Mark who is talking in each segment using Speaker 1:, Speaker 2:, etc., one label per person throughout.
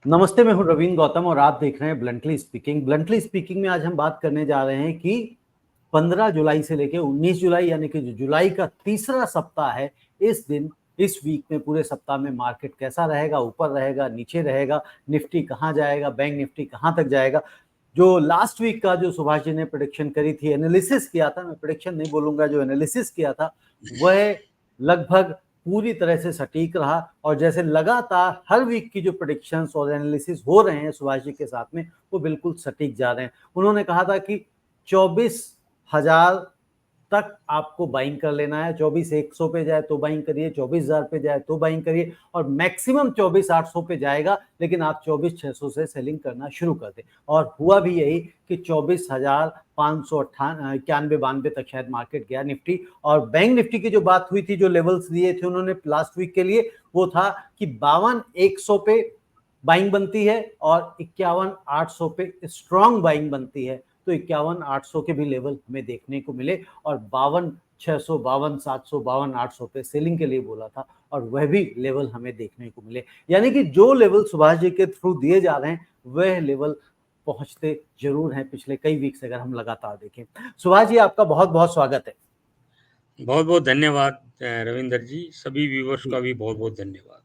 Speaker 1: नमस्ते, मैं हूं रवीन गौतम और आप देख रहे हैं ब्लंटली स्पीकिंग। ब्लंटली स्पीकिंग में आज हम बात करने जा रहे हैं कि 15 जुलाई से लेकर 19 जुलाई यानी कि जो जुलाई का तीसरा सप्ताह है, इस वीक में पूरे सप्ताह में मार्केट कैसा रहेगा, ऊपर रहेगा, नीचे रहेगा, निफ्टी कहां जाएगा, बैंक निफ्टी कहां तक जाएगा। जो लास्ट वीक का जो सुभाष जी ने प्रेडिक्शन करी थी, एनालिसिस किया था, मैं प्रेडिक्शन नहीं बोलूंगा, जो एनालिसिस किया था वह लगभग पूरी तरह से सटीक रहा। और जैसे लगातार हर वीक की जो प्रेडिक्शंस और एनालिसिस हो रहे हैं सुभाष जी के साथ में, वो बिल्कुल सटीक जा रहे हैं। उन्होंने कहा था कि 24,000 तक आपको बाइंग कर लेना है। 24,100 पे जाए तो बाइंग करिए, 24,000 पे जाए तो बाइंग करिए, और मैक्सिमम 24,800 पे जाएगा, लेकिन आप 24,600 से सेलिंग करना शुरू कर दें। और हुआ भी यही कि 24,591-92 तक शायद मार्केट गया निफ्टी। और बैंक निफ्टी की जो बात हुई थी, जो लेवल्स दिए थे उन्होंने लास्ट वीक के लिए, वो था कि 52,100 पे बाइंग बनती है और 51,800 पे स्ट्रॉन्ग बाइंग बनती है। तो 51,800 के भी लेवल हमें देखने को मिले, और 52,600, 52,700, 52,800 पे सेलिंग के लिए बोला था, और वह भी लेवल हमें देखने को मिले। यानी कि जो लेवल सुभाष जी के थ्रू दिए जा रहे हैं वह लेवल पहुंचते जरूर हैं पिछले कई वीक से, अगर हम लगातार देखें। सुभाष जी, आपका बहुत बहुत स्वागत है।
Speaker 2: बहुत बहुत धन्यवाद रविंदर जी, सभी व्यूवर्स का भी बहुत बहुत धन्यवाद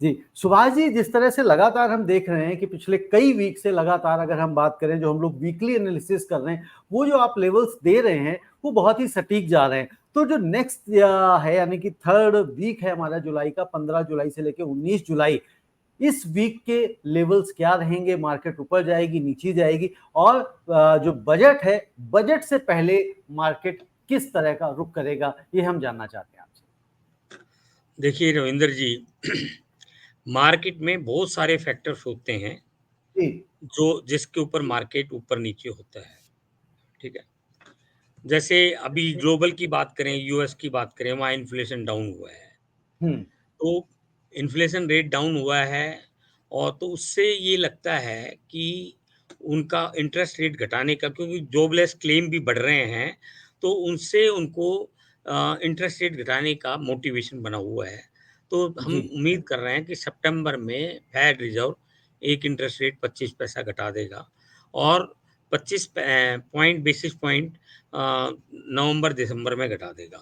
Speaker 1: जी सुभाष जी, जिस तरह से लगातार हम देख रहे हैं कि पिछले कई वीक से लगातार अगर हम बात करें, जो हम लोग वीकली एनालिसिस कर रहे हैं, वो जो आप लेवल्स दे रहे हैं वो बहुत ही सटीक जा रहे हैं। तो जो नेक्स्ट है, यानी कि थर्ड वीक है हमारा जुलाई का, 15 जुलाई से लेकर 19 जुलाई, इस वीक के लेवल्स क्या रहेंगे? मार्केट ऊपर जाएगी, नीचे जाएगी? और जो बजट है, बजट से पहले मार्केट किस तरह का रुख करेगा, ये हम जानना चाहते हैं आपसे।
Speaker 2: देखिए रविंदर जी, मार्केट में बहुत सारे फैक्टर्स होते हैं
Speaker 1: जी
Speaker 2: जो जिसके ऊपर मार्केट ऊपर नीचे होता है। ठीक है, जैसे अभी ग्लोबल की बात करें, यूएस की बात करें, वहाँ इन्फ्लेशन डाउन हुआ है।
Speaker 1: हम्म
Speaker 2: तो इन्फ्लेशन रेट डाउन हुआ है, और तो उससे ये लगता है कि उनका इंटरेस्ट रेट घटाने का, क्योंकि जॉबलेस क्लेम भी बढ़ रहे हैं, तो उनसे उनको इंटरेस्ट रेट घटाने का मोटिवेशन बना हुआ है। तो हम
Speaker 1: जी
Speaker 2: उम्मीद कर रहे हैं कि सितंबर में फेड रिजर्व एक इंटरेस्ट रेट 25 पैसा घटा देगा, और 25 पॉइंट बेसिस पॉइंट नवंबर दिसंबर में घटा देगा।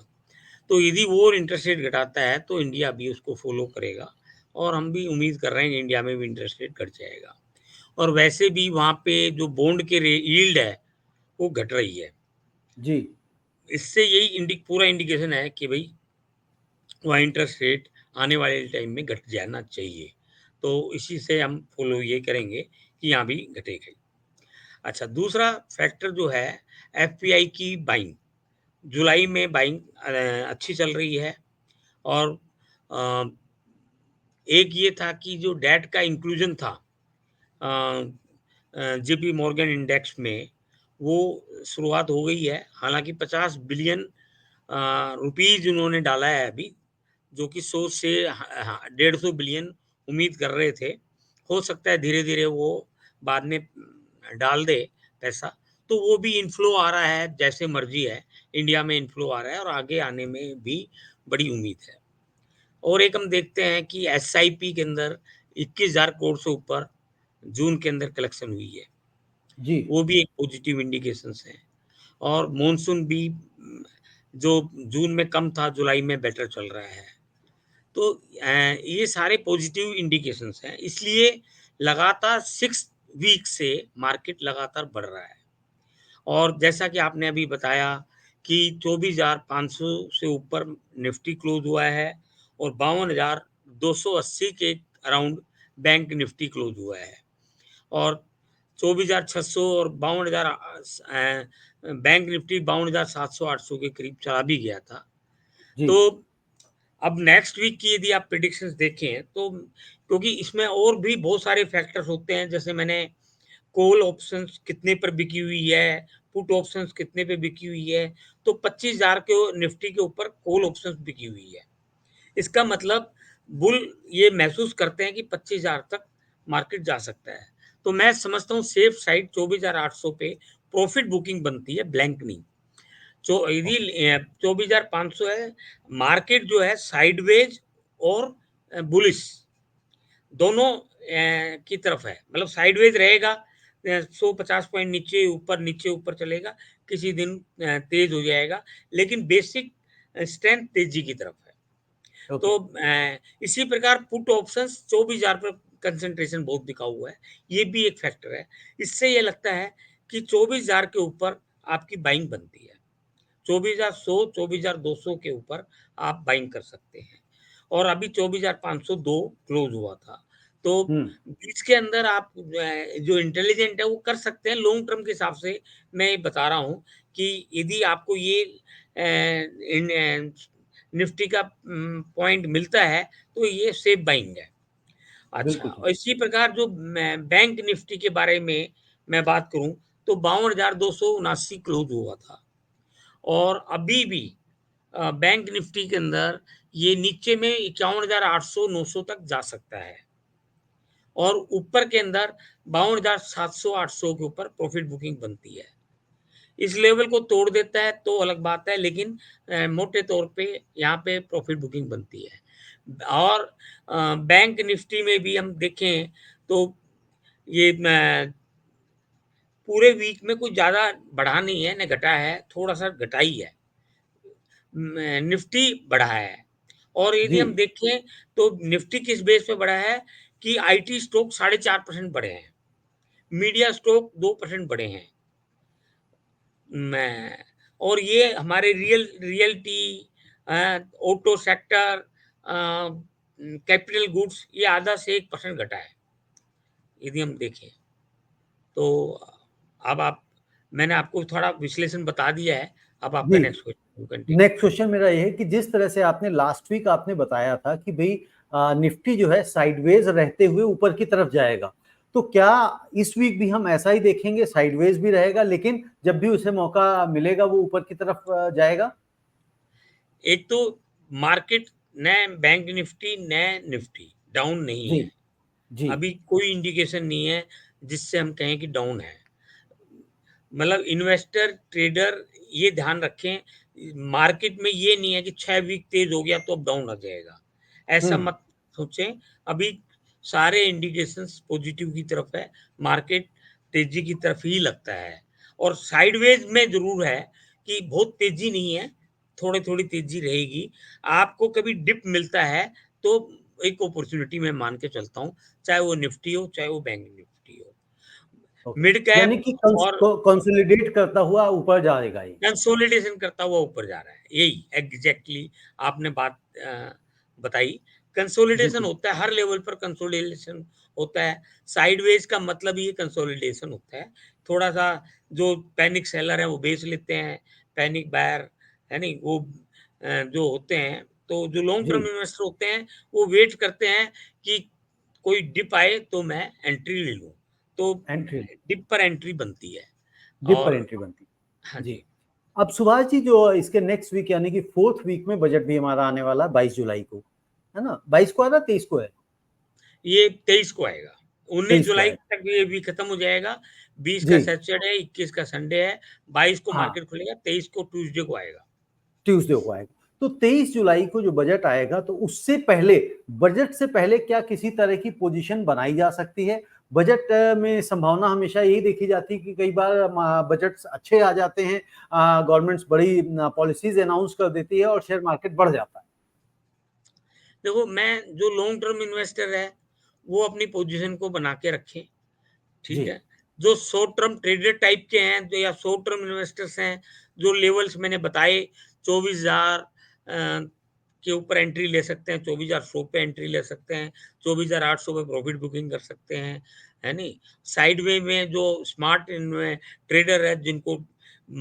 Speaker 2: तो यदि वो इंटरेस्ट रेट घटाता है तो इंडिया भी उसको फॉलो करेगा, और हम भी उम्मीद कर रहे हैं कि इंडिया में भी इंटरेस्ट रेट घट जाएगा। और वैसे भी वहाँ पे जो बॉन्ड के यील्ड है वो घट रही है।
Speaker 1: जी
Speaker 2: इससे यही पूरा इंडिकेशन है कि भाई वहाँ इंटरेस्ट रेट आने वाले टाइम में घट जाना चाहिए। तो इसी से हम फॉलो ये करेंगे कि यहाँ भी घटेगा। अच्छा, दूसरा फैक्टर जो है, एफपीआई की बाइंग। जुलाई में बाइंग अच्छी चल रही है, और अ, एक ये था कि जो डेट का इंक्लूजन था जेपी मॉर्गन इंडेक्स में, वो शुरुआत हो गई है। हालांकि 50 बिलियन रुपीज उन्होंने डाला है अभी, जो कि 100 से 150 बिलियन उम्मीद कर रहे थे। हो सकता है धीरे धीरे वो बाद में डाल दे पैसा। तो वो भी इन्फ्लो आ रहा है, जैसे मर्जी है, इंडिया में इन्फ्लो आ रहा है, और आगे आने में भी बड़ी उम्मीद है। और एक हम देखते हैं कि एसआईपी के अंदर 21,000 करोड़ से ऊपर जून के अंदर कलेक्शन हुई है।
Speaker 1: जी
Speaker 2: वो भी एक पॉजिटिव इंडिकेशंस है। और मॉनसून भी जो जून में कम था, जुलाई में बेटर चल रहा है। तो ये सारे पॉजिटिव इंडिकेशंस हैं, इसलिए लगातार 6 वीक से मार्केट लगातार बढ़ रहा है। और जैसा कि आपने अभी बताया कि 24,500 से ऊपर निफ्टी क्लोज हुआ है, और 52,280 के अराउंड बैंक निफ्टी क्लोज हुआ है, और 24,600 और 52,000 बैंक निफ्टी 52,700 800 के करीब चला भी गया था।
Speaker 1: जी
Speaker 2: तो अब नेक्स्ट वीक की यदि आप प्रिडिक्शंस देखें, तो क्योंकि इसमें और भी बहुत सारे फैक्टर्स होते हैं, जैसे मैंने कॉल ऑप्शंस कितने पर बिकी हुई है, पुट ऑप्शंस कितने पे बिकी हुई है, तो 25,000 के निफ्टी के ऊपर कॉल ऑप्शंस बिकी हुई है। इसका मतलब बुल ये महसूस करते हैं कि 25,000 तक मार्केट जा सकता है। तो मैं समझता हूँ सेफ साइड 24,800 पे प्रॉफिट बुकिंग बनती है, ब्लैंक नहीं। जो यदि 24,500 है, मार्केट जो है साइडवेज और बुलिश दोनों की तरफ है, मतलब साइडवेज रहेगा, 150 पॉइंट नीचे ऊपर चलेगा, किसी दिन तेज हो जाएगा, लेकिन बेसिक स्ट्रेंथ तेजी की तरफ है।
Speaker 1: ओके।
Speaker 2: तो इसी प्रकार पुट ऑप्शंस 24,000 पर कंसंट्रेशन बहुत बिका हुआ है, ये भी एक फैक्टर है। इससे ये लगता है कि 24,000 के ऊपर आपकी बाइंग बनती है। 24,100, 24,200 के ऊपर आप बाइंग कर सकते हैं, और अभी 24,502 क्लोज हुआ था। तो
Speaker 1: हम्म।
Speaker 2: बीच के अंदर आप जो इंटेलिजेंट है वो कर सकते हैं। लॉन्ग टर्म के हिसाब से मैं ये बता रहा हूँ कि यदि आपको ये निफ्टी का पॉइंट मिलता है तो ये सेफ बाइंग है। अच्छा,
Speaker 1: बिल्कुल ठीक।
Speaker 2: और इसी प्रकार जो मैं बैंक निफ्टी के बारे में मैं बात करूं तो 52,279 क्लोज हुआ था, और अभी भी बैंक निफ्टी के अंदर ये नीचे में 51,800 900 तक जा सकता है, और ऊपर के अंदर 52,700 800 के ऊपर प्रॉफिट बुकिंग बनती है। इस लेवल को तोड़ देता है तो अलग बात है, लेकिन मोटे तौर पे यहाँ पे प्रॉफिट बुकिंग बनती है। और बैंक निफ्टी में भी हम देखें तो ये पूरे वीक में कुछ ज़्यादा बढ़ा नहीं है, न घटा है, थोड़ा-सा घटा ही है। निफ्टी बढ़ा है, और यदि
Speaker 1: जी।
Speaker 2: हम देखें तो निफ्टी किस बेस पे बढ़ा है कि आईटी स्टॉक 4.5% बढ़े हैं, मीडिया स्टॉक 2% बढ़े हैं। मैं और ये हमारे realty, auto sector, capital goods, ये आधा से 1% घटा है, यदि हम देखें। तो अब आप मैंने आपको थोड़ा विश्लेषण बता दिया है, अब आपका
Speaker 1: जी।
Speaker 2: Next question continue.
Speaker 1: Next question मेरा ये है कि जिस तरह से आपने लास्ट वीक आपने बताया था कि भाई निफ्टी जो है साइडवेज रहते हुए ऊपर की तरफ जाएगा, तो क्या इस वीक भी हम ऐसा ही देखेंगे, साइडवेज भी रहेगा लेकिन जब भी उसे मौका मिलेगा वो ऊपर की तरफ जाएगा?
Speaker 2: एक तो मार्केट न बैंक निफ्टी न निफ्टी डाउन नहीं
Speaker 1: जी।
Speaker 2: है।
Speaker 1: जी।
Speaker 2: अभी कोई इंडिकेशन नहीं है जिससे हम कहें कि डाउन है। मतलब इन्वेस्टर ट्रेडर ये ध्यान रखें, मार्केट में ये नहीं है कि 6 वीक तेज हो गया तो अब डाउन आ जाएगा, ऐसा
Speaker 1: हम्म।
Speaker 2: मत सोचें। अभी सारे इंडिकेशंस पॉजिटिव की तरफ है, मार्केट तेजी की तरफ ही लगता है, और साइडवेज में जरूर है कि बहुत तेजी नहीं है, थोड़ी थोड़ी तेजी रहेगी। आपको कभी डिप मिलता है तो एक अपॉर्चुनिटी मैं मान के चलता हूँ, चाहे वो निफ्टी हो चाहे वो बैंक निफ्टी हो।
Speaker 1: ओके।
Speaker 2: मिड
Speaker 1: यानी
Speaker 2: कैप
Speaker 1: कि
Speaker 2: और
Speaker 1: कंसोलिडेट करता हुआ ऊपर जाएगा ये।
Speaker 2: कंसोलिडेशन करता हुआ ऊपर जा रहा है, यही एग्जैक्टली आपने बात बताई। कंसोलिडेशन
Speaker 1: बिल्कुल।
Speaker 2: होता है, हर लेवल पर कंसोलिडेशन होता है। साइडवेज का मतलब ही कंसोलिडेशन होता है। थोड़ा सा जो पैनिक सेलर है वो बेच लेते हैं, पैनिक बायर है नहीं वो जो होते हैं, तो जो लॉन्ग
Speaker 1: जी।
Speaker 2: टर्म इन्वेस्टर होते हैं वो वेट करते हैं कि कोई डिप आए तो मैं एंट्री ले लूं, तो
Speaker 1: एंट्री।
Speaker 2: डिप पर एंट्री बनती है।
Speaker 1: डिप पर
Speaker 2: और
Speaker 1: एंट्री बनती
Speaker 2: हाँ
Speaker 1: है। जी।
Speaker 2: जी,
Speaker 1: अब सुभाष जी जो इसके नेक्स्ट वीक यानी कि फोर्थ वीक में बजट भी हमारा आने वाला है 22 जुलाई को, है ना? 22 को है ना 23 को है?
Speaker 2: ये 23 को आएगा। 19
Speaker 1: 23 को
Speaker 2: जुलाई
Speaker 1: आएगा।
Speaker 2: तक ये वीक खत्म हो जाएगा। 20 का
Speaker 1: जी।
Speaker 2: सैटरडे है, 21 का संडे है, 22 को
Speaker 1: हाँ।
Speaker 2: मार्केट खुलेगा, 23 को ट्यूसडे को आएगा।
Speaker 1: ट्यूसडे को आएगा। तो 23 जुलाई को जो बजट आएगा तो उससे पहले, बजट से पहले क्या किसी तरह की पोजीशन बनाई जा सकती है? बजट में संभावना हमेशा यही देखी जाती है कि कई बार बजट्स अच्छे आ जाते हैं, गवर्नमेंट्स बड़ी पॉलिसीज अनाउंस कर देती है और शेयर मार्केट बढ़ जाता है।
Speaker 2: देखो, मैं जो लॉन्ग टर्म इन्वेस्टर है, वो अपनी पोज़ीशन को बना के रखें,
Speaker 1: जी।
Speaker 2: ठीक है? जो शॉर्ट टर्म ट्रेडर टाइप के हैं, जो या शॉर्ट टर्म इन्वेस्टर्स हैं, जो लेवल्स मैंने बताए, 24,000 के ऊपर एंट्री ले सकते हैं, 24,100 पे एंट्री ले सकते हैं, 24,800 पे प्रॉफिट बुकिंग कर सकते हैं, है नहीं? साइडवे में जो स्मार्ट इन्वे ट्रेडर है, जिनको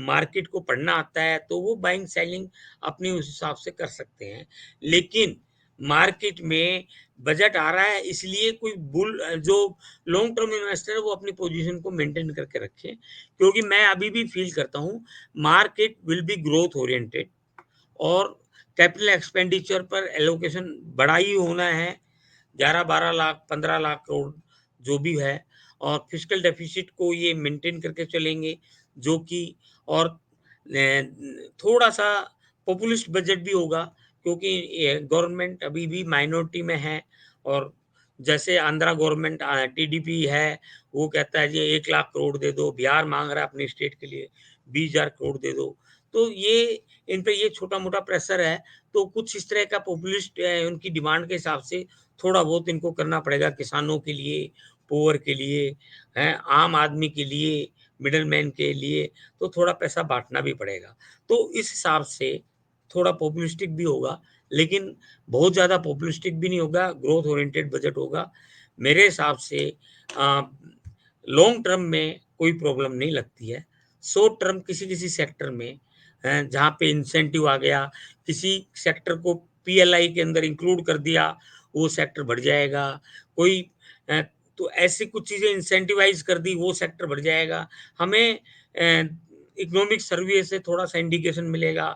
Speaker 2: मार्केट को पढ़ना आता है, तो वो बाइंग सेलिंग अपने उस हिसाब से कर सकते हैं। लेकिन मार्केट में बजट आ रहा है, इसलिए कोई जो लॉन्ग टर्म इन्वेस्टर है वो अपनी पोजीशन को मेंटेन करके रखें, क्योंकि मैं अभी भी फील करता हूँ market will be growth oriented, और कैपिटल एक्सपेंडिचर पर एलोकेशन बड़ा ही होना है, 11-12 लाख 15 लाख करोड़ जो भी है, और फिस्कल डेफिसिट को ये मेंटेन करके चलेंगे, जो कि और थोड़ा सा पॉपुलिस्ट बजट भी होगा, क्योंकि गवर्नमेंट अभी भी माइनॉरिटी में है, और जैसे आंध्रा गवर्नमेंट टीडीपी है, वो कहता है जी 1 लाख करोड़ दे दो, बिहार माँग रहा है अपने स्टेट के लिए 20,000 करोड़ दे दो। तो ये इन पे ये छोटा-मोटा प्रेशर है, तो कुछ इस तरह का पॉपुलिस्ट उनकी डिमांड के हिसाब से थोड़ा बहुत इनको करना पड़ेगा किसानों के लिए, पुअर के लिए, हैं, आम आदमी के लिए, मिडलमैन के लिए, तो थोड़ा पैसा बाँटना भी पड़ेगा। तो इस हिसाब से थोड़ा पॉपुलिस्टिक भी होगा, लेकिन बहुत ज़्यादा पॉपुलिस्टिक भी नहीं होगा, ग्रोथ ओरिएंटेड बजट होगा। मेरे हिसाब से अ, लॉन्ग टर्म में कोई प्रॉब्लम नहीं लगती है। शॉर्ट टर्म किसी-किसी सेक्टर में जहाँ पे इंसेंटिव आ गया, किसी सेक्टर को पीएलआई के अंदर इंक्लूड कर दिया, वो सेक्टर बढ़ जाएगा। कोई अ, तो ऐसी कुछ चीज़ें इंसेंटिवाइज़ कर दी, वो सेक्टर बढ़ जाएगा। हमें इकोनॉमिक सर्वे से थोड़ा-सा इंडिकेशन मिलेगा।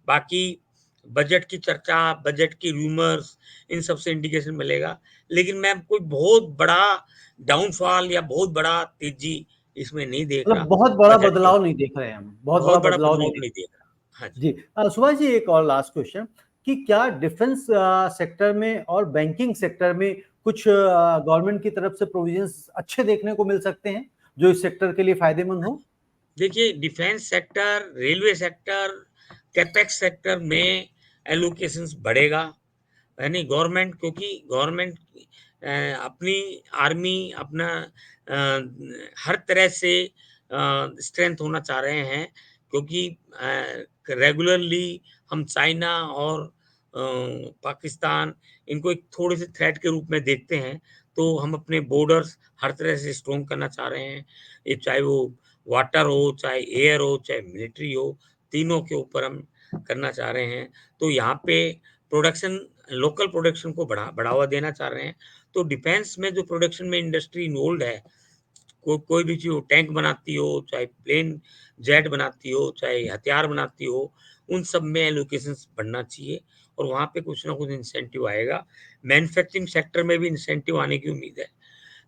Speaker 2: बाकी बजट की चर्चा, बजट की रूमर्स, इन सब से इंडिकेशन मिलेगा। लेकिन मैं कोई बहुत बड़ा डाउनफॉल या बहुत बड़ा तेज़ी इसमें नहीं देख
Speaker 1: मतलब
Speaker 2: रहा,
Speaker 1: बहुत बड़ा
Speaker 2: बजट के
Speaker 1: बदलाव नहीं देख रहे हैं हम, बहुत बड़ा
Speaker 2: बहुत बड़ा
Speaker 1: बदलाव नहीं
Speaker 2: बदलाव
Speaker 1: देख
Speaker 2: नहीं देख रहा। हाँ जी।
Speaker 1: जी। सुभाष जी, एक और लास्ट क्वेश्चन कि क्या डिफेंस सेक्टर में और बैंकिंग सेक्टर में कुछ गवर्नमेंट की तरफ से प्रोविजंस अच्छे देखने को मिल सकते हैं, जो इस सेक्टर के लिए फ़ायदेमंद हो?
Speaker 2: देखिए defence sector, railway sector, capex sector में एलोकेशंस बढ़ेगा, यानी गवर्नमेंट क्योंकि गवर्नमेंट अपनी आर्मी अपना हर तरह से स्ट्रेंथ होना चाह रहे हैं क्योंकि रेगुलरली हम चाइना और पाकिस्तान इनको एक थोड़े से थ्रेट के रूप में देखते हैं, तो हम अपने बॉर्डर्स हर तरह से स्ट्रॉन्ग करना चाह रहे हैं। ये चाहे वो वाटर हो, चाहे एयर हो, चाहे मिलिट्री हो, तीनों के ऊपर हम करना चाह रहे हैं। तो यहाँ पे प्रोडक्शन लोकल प्रोडक्शन को बढ़ावा देना चाह रहे हैं। तो डिफेंस में जो प्रोडक्शन में इंडस्ट्री इन्वॉल्वड है, कोई भी चीज़ हो, टैंक बनाती हो, चाहे प्लेन जेट बनाती हो, चाहे हथियार बनाती हो, उन सब में एलोकेशंस बढ़ना चाहिए और वहाँ पे कुछ ना कुछ इंसेंटिव आएगा। मैन्युफैक्चरिंग सेक्टर में भी इंसेंटिव आने की उम्मीद है।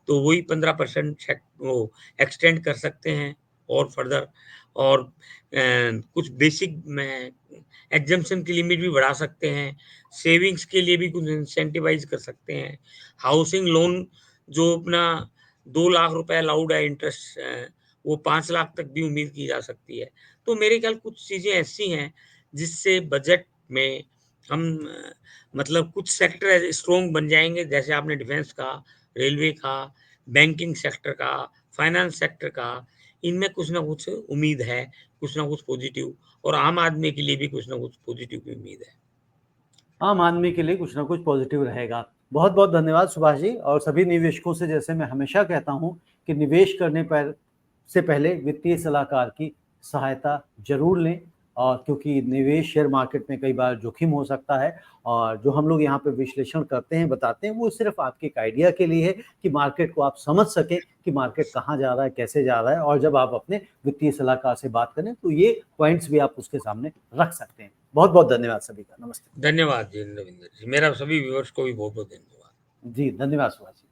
Speaker 2: तो वही 15% वो एक्सटेंड कर सकते हैं और फर्दर और कुछ बेसिक में एग्ज़म्पशन की लिमिट भी बढ़ा सकते हैं। सेविंग्स के लिए भी कुछ इंसेंटिवाइज़ कर सकते हैं। हाउसिंग लोन जो अपना 2 लाख रुपए अलाउड है इंटरेस्ट वो 5 लाख तक भी उम्मीद की जा सकती है। तो मेरे ख्याल कुछ चीज़ें ऐसी हैं जिससे बजट में हम मतलब कुछ सेक्टर ऐसे स्ट्रॉन्ग बन जाएँगे जैसे आपने डिफेंस कहा, रेलवे का, बैंकिंग सेक्टर का, फाइनेंस सेक्टर का, इनमें कुछ ना कुछ उम्मीद है, कुछ ना कुछ पॉजिटिव और आम आदमी के लिए भी कुछ ना कुछ पॉजिटिव की उम्मीद है।
Speaker 1: आम आदमी के लिए कुछ ना कुछ पॉजिटिव रहेगा। बहुत-बहुत धन्यवाद सुभाष जी, और सभी निवेशकों से जैसे मैं हमेशा कहता हूँ कि निवेश करने पर से पहले वित्तीय सलाहकार की सहायता ज़रूर लें, और क्योंकि निवेश शेयर मार्केट में कई बार जोखिम हो सकता है, और जो हम लोग यहाँ पे विश्लेषण करते हैं, बताते हैं, वो सिर्फ़ आपके एक आइडिया के लिए है कि मार्केट को आप समझ सकें कि मार्केट कहाँ जा रहा है, कैसे जा रहा है, और जब आप अपने वित्तीय सलाहकार से बात करें तो ये पॉइंट्स भी आप उसके सामने रख सकते हैं। बहुत-बहुत धन्यवाद सभी का। नमस्ते।
Speaker 2: धन्यवाद जी, रविंदर जी। मेरा सभी व्यूअर्स को भी बहुत-बहुत धन्यवाद।
Speaker 1: जी, धन्यवाद सुभाष जी।